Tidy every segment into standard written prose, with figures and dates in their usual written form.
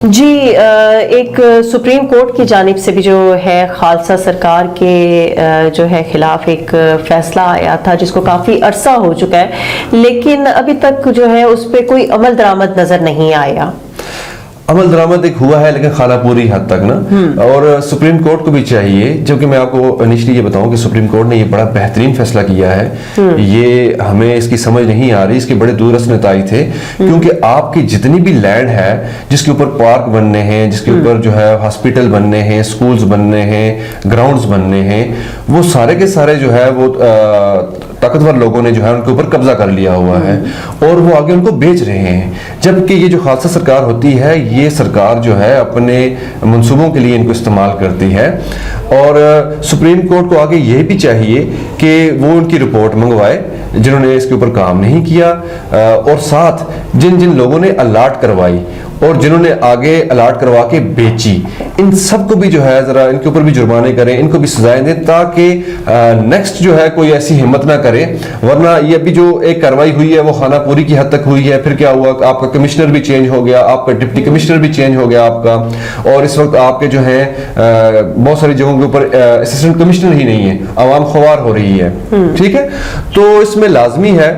جی ایک supreme court کی جانب سے بھی جو ہے خالصہ سرکار کے جو ہے خلاف ایک فیصلہ آیا تھا جس کو کافی عرصہ ہو چکا ہے، لیکن ابھی تک جو ہے اس پہ کوئی عمل درآمد نظر نہیں آیا۔ عمل درآمد ایک ہوا ہے لیکن خانہ پوری حد تک نا، اور سپریم کورٹ کو بھی چاہیے، جبکہ میں آپ کو انیشلی یہ بتاؤں کہ سپریم کورٹ نے یہ بڑا بہترین فیصلہ کیا ہے، یہ ہمیں اس کی سمجھ نہیں آ رہی، اس کے بڑے دورس نتائج تھے، کیونکہ آپ کی جتنی بھی لینڈ ہے جس کے اوپر پارک بننے ہیں، جس کے اوپر جو ہے ہاسپٹل بننے ہیں، سکولز بننے ہیں، گراؤنڈز بننے ہیں، وہ سارے کے سارے جو ہے وہ طاقتور لوگوں نے جو ہے ان کے اوپر قبضہ کر لیا ہوا ہے اور وہ آگے ان کو بیچ رہے ہیں، جبکہ یہ جو خالصہ سرکار ہوتی ہے یہ سرکار جو ہے اپنے منصوبوں کے لیے ان کو استعمال کرتی ہے، اور سپریم کورٹ کو آگے یہ بھی چاہیے کہ وہ ان کی رپورٹ منگوائے جنہوں نے اس کے اوپر کام نہیں کیا، اور ساتھ جن جن لوگوں نے الاٹ کروائی اور جنہوں نے آگے الاٹ کروا کے بیچی، ان سب کو بھی جو ہے ذرا ان کے اوپر بھی جرمانے کریں، ان کو بھی سزائیں دیں، تاکہ نیکسٹ جو ہے کوئی ایسی ہمت نہ کرے، ورنہ یہ ابھی جو ایک کاروائی ہوئی ہے وہ خانہ پوری کی حد تک ہوئی ہے، پھر کیا ہوا، آپ کا کمشنر بھی چینج ہو گیا، آپ کا ڈپٹی کمشنر بھی چینج ہو گیا آپ کا، اور اس وقت آپ کے جو ہیں بہت ساری جگہوں کے اوپر اسسٹنٹ کمشنر ہی نہیں ہے، عوام خوار ہو رہی ہے، ٹھیک ہے، تو اس میں لازمی ہے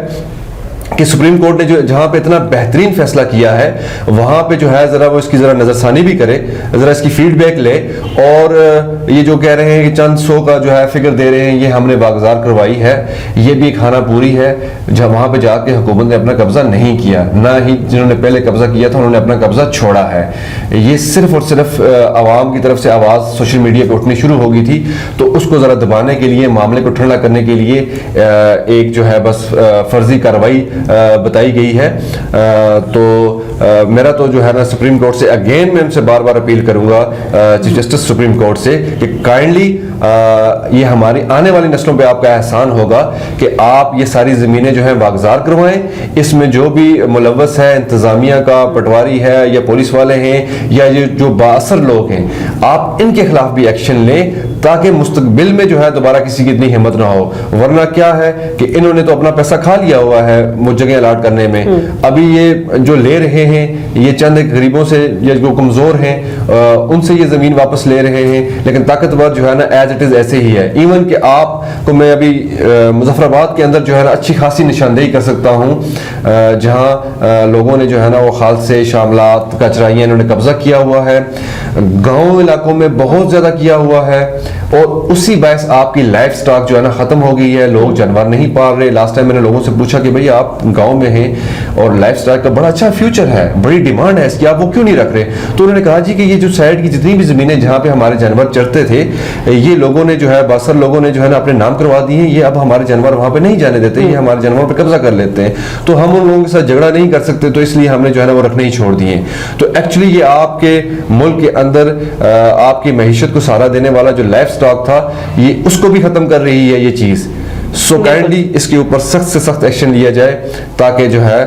کہ سپریم کورٹ نے جو جہاں پہ اتنا بہترین فیصلہ کیا ہے وہاں پہ جو ہے ذرا وہ اس کی ذرا نظر ثانی بھی کرے، ذرا اس کی فیڈ بیک لے، اور یہ جو کہہ رہے ہیں کہ چند سو کا جو ہے فگر دے رہے ہیں یہ ہم نے واگزار کروائی ہے، یہ بھی خانہ پوری ہے، جہاں وہاں پہ جا کے حکومت نے اپنا قبضہ نہیں کیا، نہ ہی جنہوں نے پہلے قبضہ کیا تھا انہوں نے اپنا قبضہ چھوڑا ہے، یہ صرف اور صرف عوام کی طرف سے آواز سوشل میڈیا پہ اٹھنی شروع ہو گئی تھی، تو اس کو ذرا دبانے کے لیے، معاملے کو ٹھنڈا کرنے کے لیے ایک جو ہے بس فرضی کارروائی بتائی گئی ہے، تو میرا تو جو ہے نا سپریم کورٹ سے اگین میں ان سے بار بار اپیل کروں گا، چیف جسٹس سپریم کورٹ سے، کہ کائنڈلی یہ ہماری آنے والی نسلوں پہ آپ کا احسان ہوگا کہ آپ یہ ساری زمینیں جو ہیں واگزار کروائیں، اس میں جو بھی ملوث ہے انتظامیہ کا، پٹواری ہے یا پولیس والے ہیں یا یہ جو بااثر لوگ ہیں، آپ ان کے خلاف بھی ایکشن لیں، تاکہ مستقبل میں جو ہے دوبارہ کسی کی اتنی ہمت نہ ہو، ورنہ کیا ہے کہ انہوں نے تو اپنا پیسہ کھا لیا ہوا ہے وہ جگہ الاٹ کرنے میں، ابھی یہ جو لے رہے ہیں یہ چند غریبوں سے یا جو کمزور ہیں ان سے یہ زمین واپس لے رہے ہیں، لیکن طاقتور جو ہے نا ایز اٹ از ایسے ہی ہے، ایون کہ آپ کو میں ابھی مظفر آباد کے اندر جو ہے نا اچھی خاصی نشاندہی کر سکتا ہوں، جہاں لوگوں نے جو ہے نا وہ خالصے شاملات کچرائیاں انہوں نے قبضہ کیا ہوا ہے، گاؤں علاقوں میں بہت زیادہ کیا ہوا ہے، اور اسی باعث آپ کی لائف سٹاک جو ہے نا ختم ہو گئی ہے، لوگ جانور نہیں پال رہے۔ لاسٹ ٹائم میں نے لوگوں سے پوچھا کہ بھئی آپ گاؤں میں ہیں اور لائف سٹاک کا بڑا اچھا فیوچر ہے، بڑی ڈیمانڈ ہے اس کی، آپ وہ کیوں نہیں رکھ رہے؟ تو انہوں نے کہا جی کہ یہ جو سائڈ کی جتنی بھی زمینیں جہاں پہ ہمارے جانور چرتے تھے، یہ لوگوں نے جو ہے باثر لوگوں نے جو ہے نا اپنے نام کروا دی ہیں، یہ اب ہمارے جانور وہاں پہ نہیں جانے دیتے، یہ ہمارے جانوروں پہ قبضہ کر لیتے ہیں، تو ہم ان لوگوں کے ساتھ جھگڑا نہیں کر سکتے، تو اس لیے ہم نے جو ہے نا وہ رکھنے ہی چھوڑ دیے۔ تو ایکچولی یہ آپ کے ملک کے اندر آپ کی معیشت کو سہارا دینے والا جو لائف سٹاک تھا یہ اس کو بھی ختم کر رہی ہے یہ چیز، سو کائنڈلی اس کے اوپر سخت سے سخت ایکشن لیا جائے، تاکہ جو ہے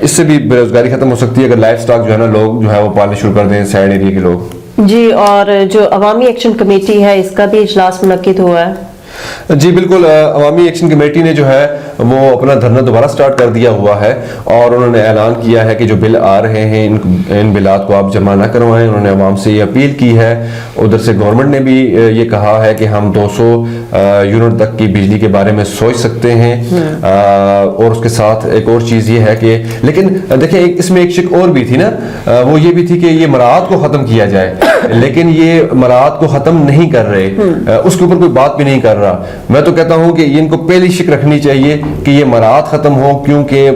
اس سے بھی بے روزگاری ختم ہو سکتی ہے اگر لائف سٹاک جو ہے نا لوگ جو ہے وہ پالنے شروع کر دیں سائڈ ایریا کے لوگ۔ جی، اور جو عوامی ایکشن کمیٹی ہے اس کا بھی اجلاس منعقد ہوا ہے؟ جی بالکل، عوامی ایکشن کمیٹی نے جو ہے وہ اپنا دھرنا دوبارہ سٹارٹ کر دیا ہوا ہے، اور انہوں نے اعلان کیا ہے کہ جو بل آ رہے ہیں ان بلات کو آپ جمع نہ کروائیں، انہوں نے عوام سے یہ اپیل کی ہے، ادھر سے گورنمنٹ نے بھی یہ کہا ہے کہ ہم 200 یونٹ تک کی بجلی کے بارے میں سوچ سکتے ہیں، اور اس کے ساتھ ایک اور چیز یہ ہے کہ لیکن دیکھیں اس میں ایک شک اور بھی تھی نا، وہ یہ بھی تھی کہ یہ مراعات کو ختم کیا جائے، لیکن یہ مراعات کو ختم نہیں کر رہے، اس کے اوپر کوئی بات بھی نہیں کر رہا۔ میں تو کہتا ہوں کہ ان کو پہلی شک رکھنی چاہیے کہ یہ مراعات ختم ہو، کیونکہ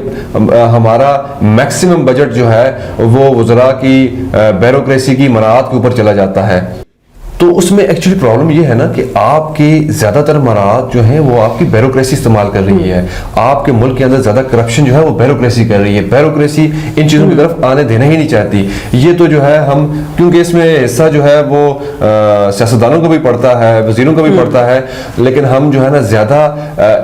ہمارا میکسیمم بجٹ جو ہے وہ وزراء کی بیوروکریسی کی مراعات کے اوپر چلا جاتا ہے، تو اس میں ایکچولی پرابلم یہ ہے نا کہ آپ کی زیادہ تر مراعات جو ہیں وہ آپ کی بیوروکریسی استعمال کر رہی ہے، آپ کے ملک کے اندر زیادہ کرپشن جو ہے وہ بیوروکریسی کر رہی ہے، بیوروکریسی ان چیزوں کی طرف آنے دینا ہی نہیں چاہتی، یہ تو جو ہے ہم کیونکہ اس میں حصہ جو ہے وہ سیاستدانوں کو بھی پڑتا ہے، وزیروں کو بھی پڑتا ہے، لیکن ہم جو ہے نا زیادہ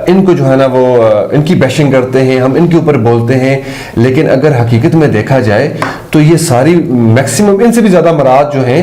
ان کو جو ہے نا وہ ان کی بیشنگ کرتے ہیں، ہم ان کے اوپر بولتے ہیں، لیکن اگر حقیقت میں دیکھا جائے تو یہ ساری میکسیمم ان سے بھی زیادہ مراعات جو ہیں